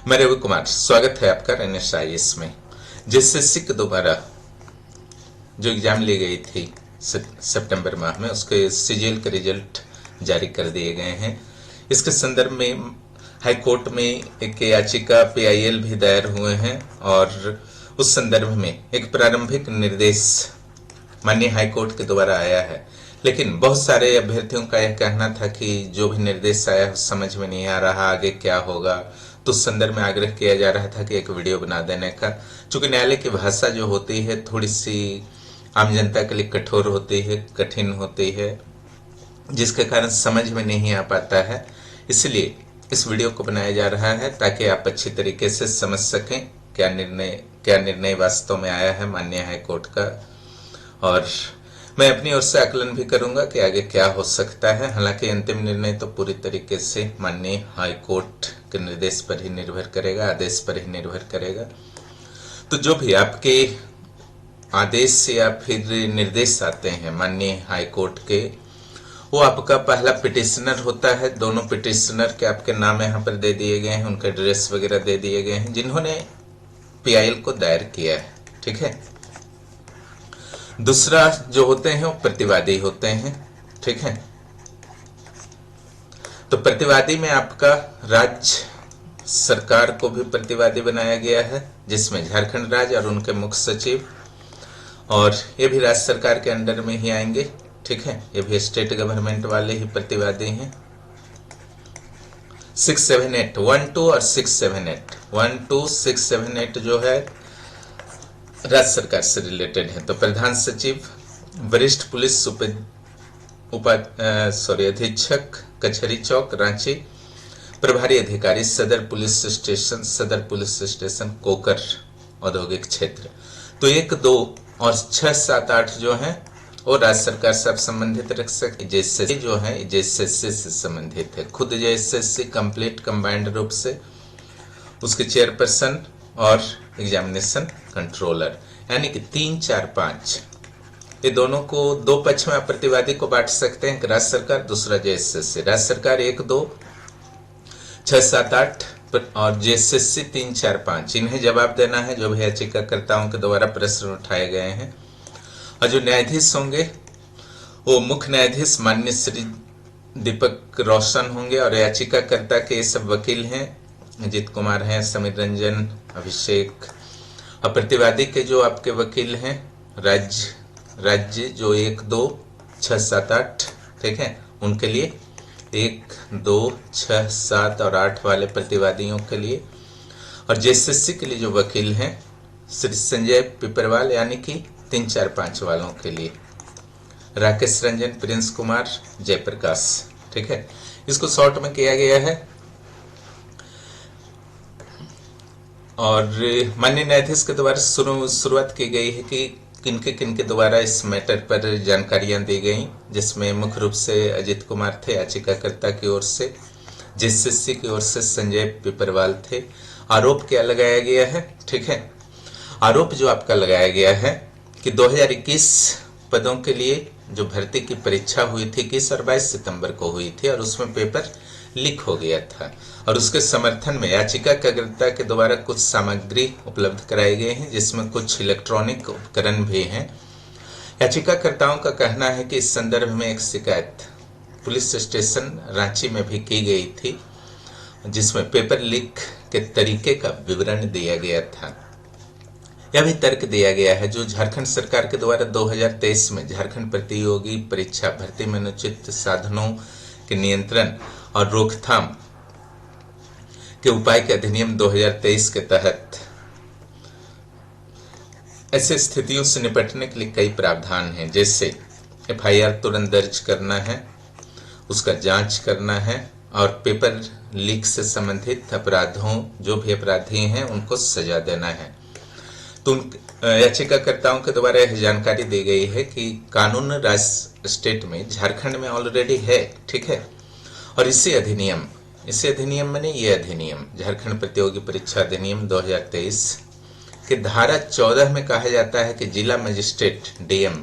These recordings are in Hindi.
मैं रवि कुमार, स्वागत है आपका NSIS में। जेएसएससी के दोबारा जो एग्जाम ली गई थी सितंबर माह में, उसके सीजीएल के रिजल्ट जारी कर दिए गए हैं। इसके संदर्भ में हाई कोर्ट में एक याचिका PIL भी दायर हुए हैं और उस संदर्भ में एक प्रारंभिक निर्देश माननीय हाई कोर्ट के द्वारा आया है। लेकिन बहुत सारे अभ्यर्थियों का यह कहना था कि जो भी निर्देश आया समझ में नहीं आ रहा, आगे क्या होगा। तो उस संदर्भ में आग्रह किया जा रहा था कि एक वीडियो बना देने का, चूंकि न्यायालय की भाषा जो होती है थोड़ी सी आम जनता के लिए कठोर होती है, कठिन होती है, जिसके कारण समझ में नहीं आ पाता है। इसलिए इस वीडियो को बनाया जा रहा है ताकि आप अच्छी तरीके से समझ सकें क्या निर्णय वास्तव में आया है माननीय हाई कोर्ट का। और मैं अपनी ओर से आकलन भी करूंगा कि आगे क्या हो सकता है। हालांकि अंतिम निर्णय तो पूरी तरीके से माननीय हाई कोर्ट के निर्देश पर ही निर्भर करेगा, आदेश पर ही निर्भर करेगा। तो जो भी आपके आदेश या फिर निर्देश आते हैं माननीय हाई कोर्ट के, वो आपका पहला पिटिशनर होता है। दोनों पिटिशनर के आपके नाम यहाँ पर दे दिए गए हैं, उनके एड्रेस वगैरह दे दिए गए हैं जिन्होंने PIL को दायर किया है। ठीक है। दूसरा जो होते हैं वो प्रतिवादी होते हैं। ठीक है। तो प्रतिवादी में आपका राज्य सरकार को भी प्रतिवादी बनाया गया है, जिसमें झारखंड राज्य और उनके मुख्य सचिव, और ये भी राज्य सरकार के अंडर में ही आएंगे। ठीक है। ये भी स्टेट गवर्नमेंट वाले ही प्रतिवादी हैं। 678 12 और 678 12 678 जो है राज्य सरकार से रिलेटेड है। तो प्रधान सचिव, वरिष्ठ पुलिस अधीक्षक कचहरी चौक रांची, प्रभारी अधिकारी सदर पुलिस स्टेशन कोकर औद्योगिक क्षेत्र। तो 1, 2 और 6, 7, 8 जो है वो राज्य सरकार से आप संबंधित रख सकते। जेएसएससी जो है जेएसएससी से संबंधित है। खुद जेएसएससी कंप्लीट कंबाइंड रूप से उसके चेयरपर्सन और एग्जामिनेशन कंट्रोलर, यानी कि 3, 4, 5 ये दोनों को दो पक्ष में आप प्रतिवादी को बांट सकते हैं, राज्य सरकार, दूसरा जेएसएससी। राज्य सरकार 1, 2, 6, 7, 8 और जेएसएससी 3, 4, 5। इन्हें जवाब देना है जो भी याचिकाकर्ताओं के द्वारा प्रश्न उठाए गए हैं। और जो न्यायाधीश होंगे वो मुख्य न्यायाधीश माननीय श्री दीपक रोशन होंगे, और याचिकाकर्ता के सब वकील हैं, अजीत कुमार हैं, समीर रंजन, अभिषेक। और प्रतिवादी के जो आपके वकील हैं राज्य जो 1, 2, 6, 7, 8, ठीक है, उनके लिए 1, 2, 6, 7 और 8 वाले प्रतिवादियों के लिए। और जेएसएससी के लिए जो वकील हैं श्री संजय पिपरवाल, यानी कि 3, 4, 5 वालों के लिए राकेश रंजन, प्रिंस कुमार, जयप्रकाश। ठीक है। इसको शॉर्ट में किया गया है। और माननीय न्यायाधीश के द्वारा शुरुआत की गई है कि किनके द्वारा इस मैटर पर जानकारियां दी गई, जिसमें मुख्य रूप से अजीत कुमार थे याचिकाकर्ता की ओर से, जेएसएससी की ओर से संजय पिपरवाल थे। आरोप क्या लगाया गया है? ठीक है। आरोप जो आपका लगाया गया है कि 2021 पदों के लिए जो भर्ती की परीक्षा हुई थी 21 और 22 सितंबर को हुई थी, और उसमें पेपर लीक हो गया था, और उसके समर्थन में याचिकाकर्ता के द्वारा कुछ सामग्री उपलब्ध कराई गई है, जिसमें कुछ इलेक्ट्रॉनिक उपकरण भी हैं। याचिकाकर्ताओं का कहना है कि इस संदर्भ में एक शिकायत पुलिस स्टेशन रांची में भी की गई थी, जिसमें पेपर लीक के तरीके का विवरण दिया गया था। यह भी तर्क दिया गया है जो झारखंड सरकार के द्वारा 2023 में झारखंड प्रतियोगी परीक्षा भर्ती में अनुचित साधनों के नियंत्रण और रोकथाम के उपाय के अधिनियम 2023 के तहत ऐसे स्थितियों से निपटने के लिए कई प्रावधान हैं, जैसे FIR तुरंत दर्ज करना है, उसका जांच करना है, और पेपर लीक से संबंधित अपराधों जो भी अपराधी हैं उनको सजा देना है। तो याचिकाकर्ताओं के द्वारा यह जानकारी दी गई है कि कानून राज्य स्टेट में झारखंड में ऑलरेडी है। ठीक है। और इसी अधिनियम में ये अधिनियम झारखंड प्रतियोगी परीक्षा अधिनियम 2023 के धारा 14 में कहा जाता है कि जिला मजिस्ट्रेट DM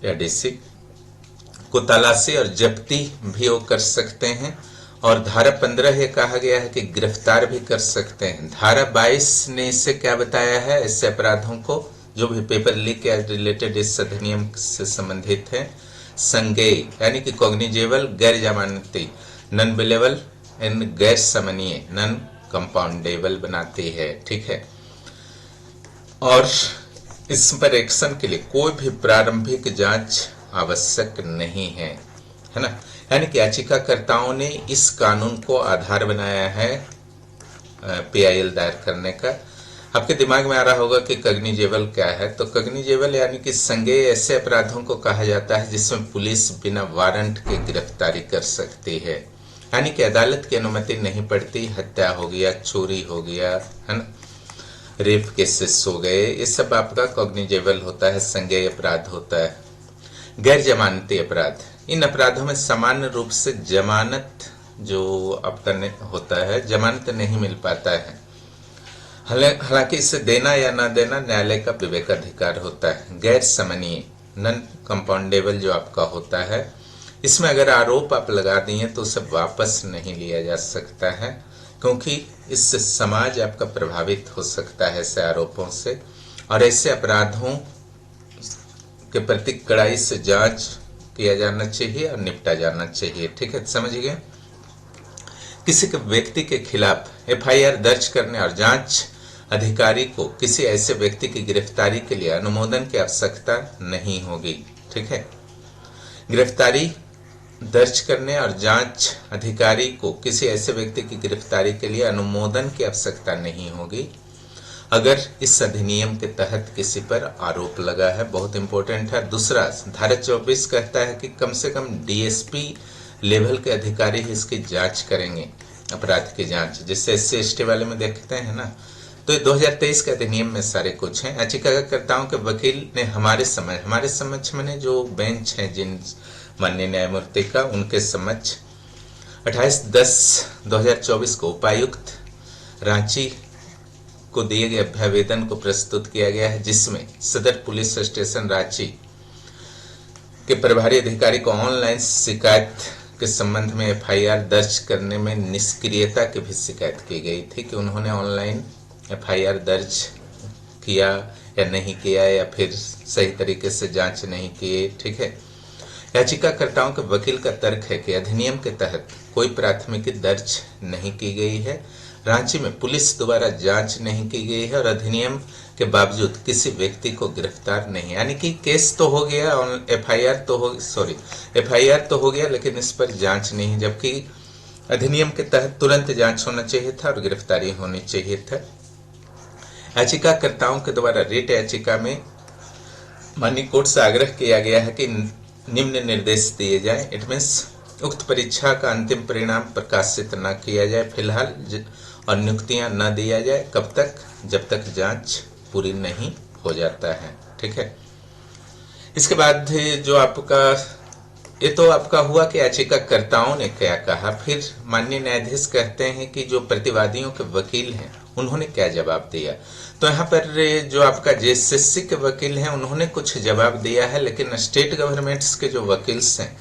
या DC को तलाशी और जब्ती भी वो कर सकते हैं, और धारा 15 ये कहा गया है कि गिरफ्तार भी कर सकते हैं। धारा 22 ने इससे क्या बताया है, ऐसे अपराधों को जो भी पेपर लीक या रिलेटेड इस अधिनियम से संबंधित है, संज्ञेय यानी कि कॉग्निजेबल, गैर जमानती, नॉन बिलेबल एंड गैर समनीय, नॉन कंपाउंडेबल बनाती है। ठीक है, और इस पर एक्शन के लिए कोई भी प्रारंभिक जांच आवश्यक नहीं है ना। यानी कि याचिकाकर्ताओं ने इस कानून को आधार बनाया है पीआईएल दायर करने का। आपके दिमाग में आ रहा होगा कि कॉग्निजेबल क्या है, तो कॉग्निजेबल यानी कि संज्ञेय ऐसे अपराधों को कहा जाता है जिसमें पुलिस बिना वारंट के गिरफ्तारी कर सकती है, यानी कि अदालत की अनुमति नहीं पड़ती। हत्या हो गया, चोरी हो गया, है ना, रेप केसेस हो गए, ये सब आपका कॉग्निजेबल होता है, संज्ञेय अपराध होता है। गैर जमानती अपराध, इन अपराधों में सामान्य रूप से जमानत जो आपका होता है, जमानत नहीं मिल पाता है। हालांकि इसे देना या ना देना न्यायालय का विवेकाधिकार होता है। गैर समनीय, नॉन कंपाउंडेबल जो आपका होता है, इसमें अगर आरोप आप लगा दिए तो उसे वापस नहीं लिया जा सकता है, क्योंकि इससे समाज आपका प्रभावित हो सकता है ऐसे आरोपों से, और ऐसे अपराधों के प्रति कड़ाई से जांच किया जाना चाहिए और निपटा जाना चाहिए। ठीक है, समझ गए। किसी के व्यक्ति के खिलाफ एफआईआर दर्ज करने और जांच अधिकारी को किसी ऐसे व्यक्ति की गिरफ्तारी के लिए अनुमोदन की आवश्यकता नहीं होगी। ठीक है, गिरफ्तारी दर्ज करने और जांच अधिकारी को किसी ऐसे व्यक्ति की गिरफ्तारी के लिए अनुमोदन की आवश्यकता नहीं होगी अगर इस अधिनियम के तहत किसी पर आरोप लगा है। बहुत इंपॉर्टेंट है। दूसरा, धारा 24 कहता है कि कम से कम डीएसपी लेवल के अधिकारी ही इसकी जांच करेंगे, अपराध की जांच, जिससे SC ST वाले में देखते हैं ना। तो 2023 के अधिनियम में सारे कुछ हैं। याचिकाकर्ताओं के वकील ने हमारे समक्ष मैंने जो बेंच है जिन माननीय न्यायमूर्ति का, उनके समक्ष 28/10/2024 को उपायुक्त रांची को दिए गए अभ्यावेदन को प्रस्तुत किया गया है, जिसमें सदर पुलिस स्टेशन रांची के प्रभारी अधिकारी को ऑनलाइन शिकायत के संबंध में एफआईआर दर्ज करने में निष्क्रियता की भी शिकायत की गई थी कि उन्होंने ऑनलाइन एफआईआर दर्ज किया या नहीं किया, या फिर सही तरीके से जांच नहीं किए। ठीक है, याचिकाकर्ताओं के वकील का तर्क है कि अधिनियम के तहत कोई प्राथमिकी दर्ज नहीं की गई है, रांची में पुलिस द्वारा जांच नहीं की गई है और अधिनियम के बावजूद किसी व्यक्ति को गिरफ्तार नहीं, यानी कि केस तो हो गया, एफआईआर तो हो गया, लेकिन इस पर जांच नहीं, जबकि अधिनियम के तहत तुरंत जांच होना चाहिए था और गिरफ्तारी होनी चाहिए था। याचिकाकर्ताओं के द्वारा रिट याचिका में माननीय कोर्ट से आग्रह किया गया है कि निम्न निर्देश दिए जाए। इट मीन्स उक्त परीक्षा का अंतिम परिणाम प्रकाशित न किया जाए फिलहाल, और नियुक्तियां न दिया जाए। कब तक? जब तक जांच पूरी नहीं हो जाता है। ठीक है, इसके बाद जो आपका, ये तो आपका हुआ कि याचिकाकर्ताओं ने क्या कहा। फिर माननीय न्यायाधीश कहते हैं कि जो प्रतिवादियों के वकील हैं उन्होंने क्या जवाब दिया। तो यहाँ पर जो आपका जेएसएससी के वकील हैं उन्होंने कुछ जवाब दिया है, लेकिन स्टेट गवर्नमेंट्स के जो वकील्स हैं,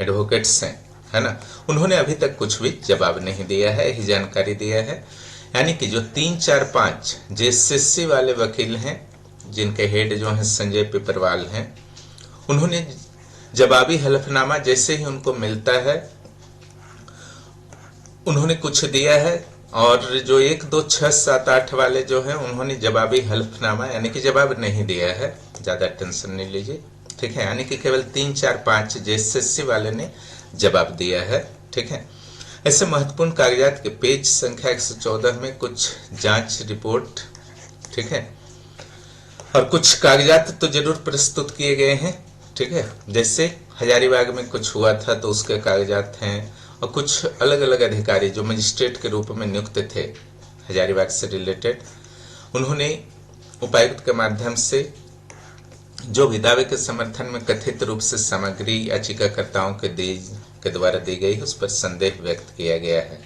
एडवोकेट्स हैं, है ना, उन्होंने अभी तक कुछ भी जवाब नहीं दिया है, यही जानकारी दिया है। यानी कि जो 3, 4, 5 जेएसएससी वाले वकील हैं, जिनके हेड जो हैं संजय पिपरवाल हैं, उन्होंने जवाबी हलफनामा जैसे ही उनको मिलता है उन्होंने कुछ दिया है, और जो 1, 2, 6, 7, 8 वाले जो हैं उन्होंने जवाबी हलफनामा यानी कि जवाब नहीं दिया है। ज्यादा टेंशन नहीं लीजिए। ठीक है, यानी कि केवल 3, 4, 5 जेएसएससी वाले ने जवाब दिया है। ठीक है, ऐसे महत्वपूर्ण कागजात के पेज संख्या 114 में कुछ जांच रिपोर्ट, ठीक है, और कुछ कागजात तो जरूर प्रस्तुत किए गए हैं। ठीक है, जैसे हजारीबाग में कुछ हुआ था तो उसके कागजात हैं, और कुछ अलग अलग अधिकारी जो मजिस्ट्रेट के रूप में नियुक्त थे हजारीबाग से रिलेटेड, उन्होंने उपायुक्त के माध्यम से जो भी दावे के समर्थन में कथित रूप से सामग्री याचिकाकर्ताओं के द्वारा दी गई उस पर संदेह व्यक्त किया गया है।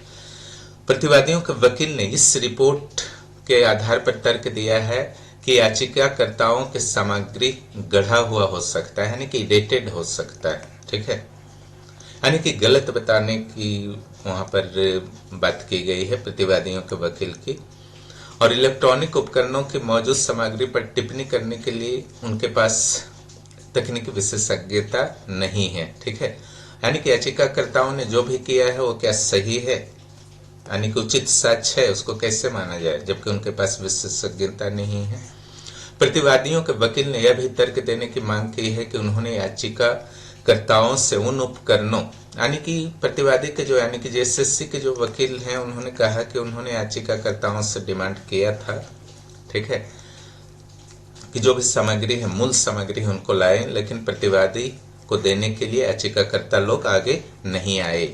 प्रतिवादियों के वकील ने इस रिपोर्ट के आधार पर तर्क दिया है कि याचिकाकर्ताओं के सामग्री गढ़ा हुआ हो सकता है, यानी कि डेटेड हो सकता है। ठीक है, यानी कि गलत बताने की वहां पर बात की गई है प्रतिवादियों के वकील की। और इलेक्ट्रॉनिक उपकरणों की मौजूद सामग्री पर टिप्पणी करने के लिए उनके पास तकनीकी विशेषज्ञता नहीं है। ठीक है, यानी कि याचिकाकर्ताओं ने जो भी किया है वो क्या सही है, यानी कि उचित साक्ष्य है, उसको कैसे माना जाए जबकि उनके पास विशेषज्ञता नहीं है। प्रतिवादियों के वकील ने यह भी तर्क देने की मांग की है कि उन्होंने याचिकाकर्ताओं से उन उपकरणों, यानी कि प्रतिवादी के जो यानी कि जेएसएससी के जो वकील हैं, उन्होंने कहा कि उन्होंने याचिकाकर्ताओं से डिमांड किया था, ठीक है, कि जो भी सामग्री है, मूल सामग्री है, उनको लाए, लेकिन प्रतिवादी को देने के लिए याचिकाकर्ता लोग आगे नहीं आए।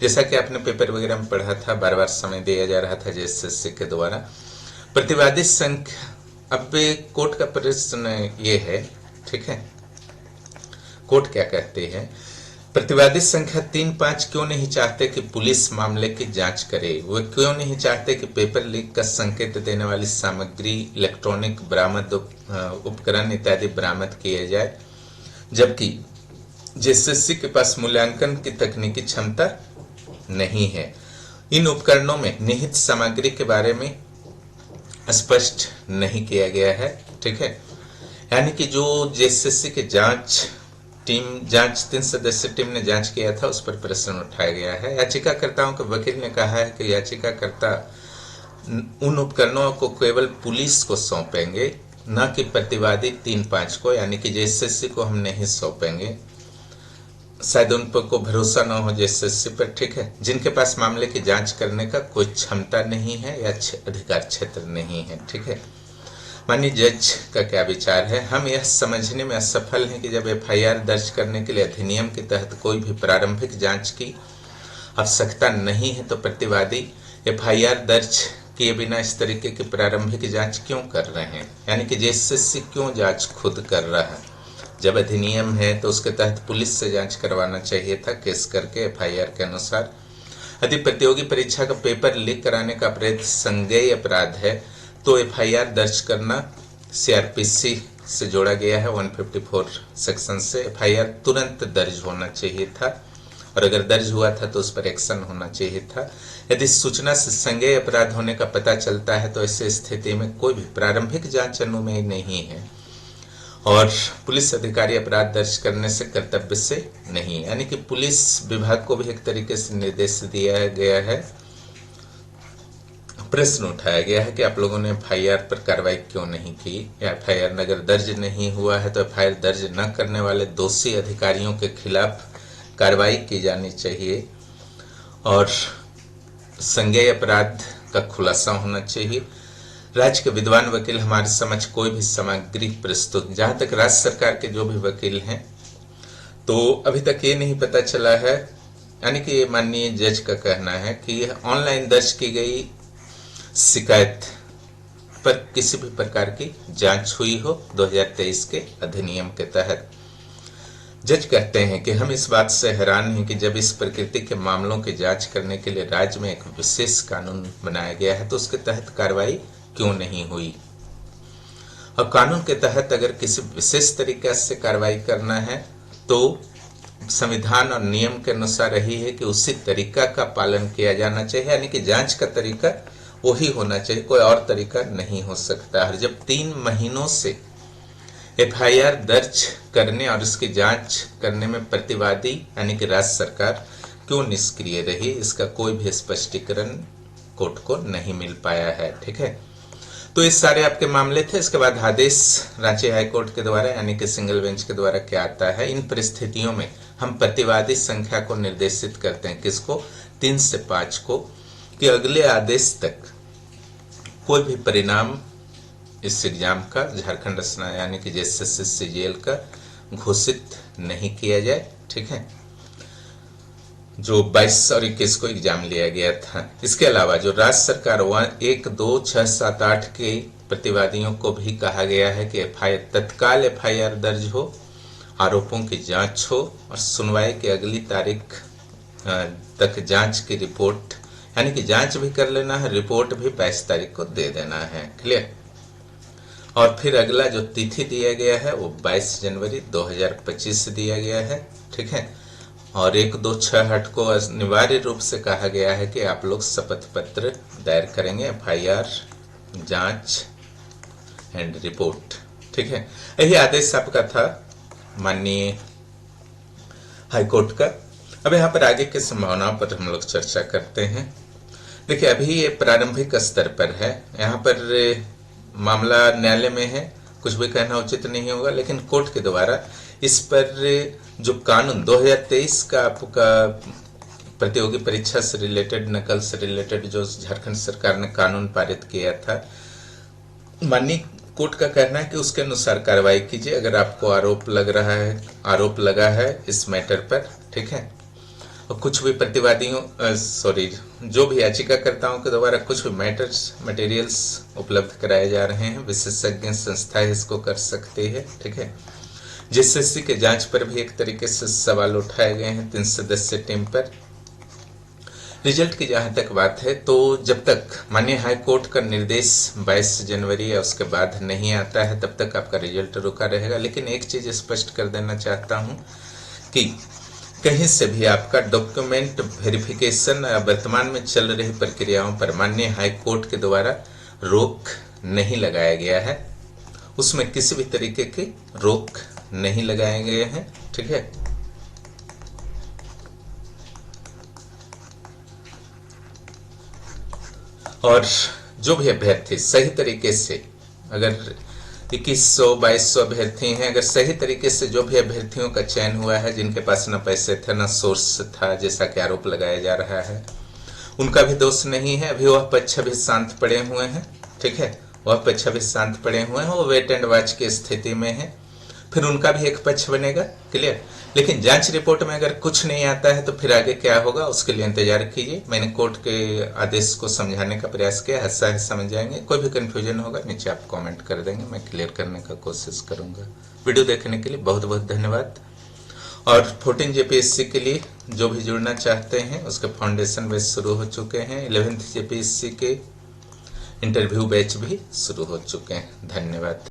जैसा कि आपने पेपर वगैरह में पढ़ा था, बार बार समय दिया जा रहा था जेएसएससी के द्वारा। प्रतिवादी संख्या, अब कोर्ट का प्रश्न ये है, ठीक है, कोर्ट क्या कहते हैं, प्रतिवादी संख्या 3-5 क्यों नहीं चाहते कि पुलिस मामले की जांच करे? वे क्यों नहीं चाहते कि पेपर लीक का संकेत देने वाली सामग्री, इलेक्ट्रॉनिक बरामद उपकरण इत्यादि बरामद किए जाए, जबकि जेएसएससी के पास मूल्यांकन की तकनीकी क्षमता नहीं है? इन उपकरणों में निहित सामग्री के बारे में स्पष्ट नहीं किया गया है। ठीक है, यानी कि जो जेएसएससी के जांच 3 सदस्यीय टीम ने जांच किया था, उस पर प्रश्न उठाया गया है। याचिकाकर्ताओं के वकील ने कहा है कि याचिकाकर्ता उन उपकरणों को केवल पुलिस को सौंपेंगे, न कि प्रतिवादी 3-5 को, यानी कि जेएसएससी को हम नहीं सौंपेंगे। शायद उन पर को भरोसा न हो जेएसएससी पर, ठीक है, जिनके पास मामले की जांच करने का कोई क्षमता नहीं है या अधिकार क्षेत्र नहीं है। ठीक है, माननीय जज का क्या विचार है? हम यह समझने में असफल हैं कि जब एफआईआर दर्ज करने के लिए अधिनियम के तहत कोई भी प्रारंभिक जांच की आवश्यकता नहीं है, तो प्रतिवादी एफआईआर दर्ज किए बिना इस तरीके की प्रारंभिक जांच क्यों कर रहे हैं? यानी कि जेएसएससी क्यों जांच खुद कर रहा है? जब अधिनियम है तो उसके तहत पुलिस से जांच करवाना चाहिए था, केस करके एफआईआर के अनुसार। यदि प्रतियोगी परीक्षा का पेपर लीक कराने का अपराध संज्ञेय अपराध है तो एफआईआर दर्ज करना सीआरपीसी से जोड़ा गया है 154 सेक्शन से। एफआईआर तुरंत दर्ज होना चाहिए था, और अगर दर्ज हुआ था तो उस पर एक्शन होना चाहिए था। यदि सूचना से संज्ञेय अपराध होने का पता चलता है तो ऐसी स्थिति में कोई भी प्रारंभिक जांच अनुमेय नहीं है, और पुलिस अधिकारी अपराध दर्ज करने से कर्तव्य से नहीं, यानी कि पुलिस विभाग को भी एक तरीके से निर्देश दिया गया है, प्रश्न उठाया गया है कि आप लोगों ने एफआईआर पर कार्रवाई क्यों नहीं की, या एफआईआर अगर दर्ज नहीं हुआ है तो एफआईआर दर्ज न करने वाले दोषी अधिकारियों के खिलाफ कार्रवाई की जानी चाहिए, और संज्ञेय अपराध का खुलासा होना चाहिए। राज्य के विद्वान वकील हमारे समझ कोई भी सामग्री प्रस्तुत, जहां तक राज्य सरकार के जो भी वकील हैं, तो अभी तक ये नहीं पता चला है, यानी कि माननीय जज का कहना है कि ऑनलाइन दर्ज की गई शिकायत पर किसी भी प्रकार की जांच हुई हो 2023 के अधिनियम के तहत। जज कहते हैं कि हम इस बात से हैरान हैं कि जब इस प्रकृति के मामलों की जांच करने के लिए राज्य में एक विशेष कानून बनाया गया है तो उसके तहत कार्रवाई क्यों नहीं हुई। और कानून के तहत अगर किसी विशेष तरीके से कार्रवाई करना है तो संविधान और नियम के अनुसार यही है कि उसी तरीका का पालन किया जाना चाहिए, यानी कि जांच का तरीका वही होना चाहिए, कोई और तरीका नहीं हो सकता है। जब 3 महीनों से एफआईआर दर्ज करने और उसकी जांच करने में प्रतिवादी यानी कि राज्य सरकार क्यों निष्क्रिय रही, इसका कोई भी स्पष्टीकरण कोर्ट को नहीं मिल पाया है। ठीक है, तो ये सारे आपके मामले थे। इसके बाद आदेश रांची हाईकोर्ट के द्वारा यानी कि सिंगल बेंच के द्वारा क्या आता है, इन परिस्थितियों में हम प्रतिवादी संख्या को निर्देशित करते हैं, किसको, 3 से 5 को, कि अगले आदेश तक कोई भी परिणाम इस एग्जाम का झारखंड स्नातक यानी कि जेएसएससी सीजीएल का घोषित नहीं किया जाए। ठीक है, जो 22 और 21 को एग्जाम लिया गया था। इसके अलावा जो राज्य सरकार 1, 2, 6, 7, 8 के प्रतिवादियों को भी कहा गया है कि तत्काल एफआईआर दर्ज हो, आरोपों की जांच हो और सुनवाई की अगली तारीख तक जांच की रिपोर्ट, यानी कि जांच भी कर लेना है, रिपोर्ट भी 22 तारीख को दे देना है। क्लियर। और फिर अगला जो तिथि दिया गया है वो 22 जनवरी 2025 दिया गया है। ठीक है, और 126 को अनिवार्य रूप से कहा गया है कि आप लोग शपथ पत्र दायर करेंगे, FIR, जांच एंड रिपोर्ट। ठीक है, यही आदेश आपका था माननीय हाईकोर्ट का। अब यहाँ पर आगे की संभावनाओं पर हम लोग चर्चा करते हैं। देखिए, अभी ये प्रारंभिक स्तर पर है, यहाँ पर मामला न्यायालय में है, कुछ भी कहना उचित नहीं होगा, लेकिन कोर्ट के द्वारा इस पर जो कानून 2023 का आपका प्रतियोगी परीक्षा से रिलेटेड, नकल से रिलेटेड जो झारखंड सरकार ने कानून पारित किया था, माननीय कोर्ट का कहना है कि उसके अनुसार कार्रवाई कीजिए अगर आपको आरोप लगा है इस मैटर पर। ठीक है, और कुछ भी जो भी याचिकाकर्ताओं के द्वारा कुछ भी मटेरियल्स उपलब्ध कराए जा रहे हैं, विशेषज्ञ संस्थाएं इसको कर सकती है। ठीक है, JSSC के जांच पर भी एक तरीके से सवाल उठाए गए हैं 3 सदस्यीय टीम पर। रिजल्ट की जहां तक बात है, तो जब तक माननीय हाई कोर्ट का निर्देश 22 जनवरी या उसके बाद नहीं आता है, तब तक आपका रिजल्ट रुका रहेगा। लेकिन एक चीज स्पष्ट कर देना चाहता हूं कि कहीं से भी आपका डॉक्यूमेंट वेरिफिकेशन वर्तमान में चल रही प्रक्रियाओं पर माननीय हाई कोर्ट के द्वारा रोक नहीं लगाया गया है, उसमें किसी भी तरीके की रोक नहीं लगाए गए हैं। ठीक है, और जो भी अभ्यर्थी सही तरीके से, अगर 2100-2200 अभ्यर्थी हैं, अगर सही तरीके से जो भी अभ्यर्थियों का चयन हुआ है, जिनके पास न पैसे थे न सोर्स था, जैसा कि आरोप लगाया जा रहा है, उनका भी दोष नहीं है। अभी वह पक्ष भी शांत पड़े हुए हैं। ठीक है, वह पक्ष भी शांत पड़े हुए हैं, वो वेट एंड वॉच की स्थिति में है। फिर उनका भी एक पक्ष बनेगा, क्लियर। लेकिन जांच रिपोर्ट में अगर कुछ नहीं आता है तो फिर आगे क्या होगा, उसके लिए इंतजार कीजिए। मैंने कोर्ट के आदेश को समझाने का प्रयास किया, ऐसा है समझ जाएंगे। कोई भी कंफ्यूजन होगा नीचे आप कमेंट कर देंगे, मैं क्लियर करने का कोशिश करूंगा। वीडियो देखने के लिए बहुत बहुत धन्यवाद। और 14 JPSC के लिए जो भी जुड़ना चाहते हैं, उसके फाउंडेशन बैच शुरू हो चुके हैं। 11th JPSC के इंटरव्यू बैच भी शुरू हो चुके हैं। धन्यवाद।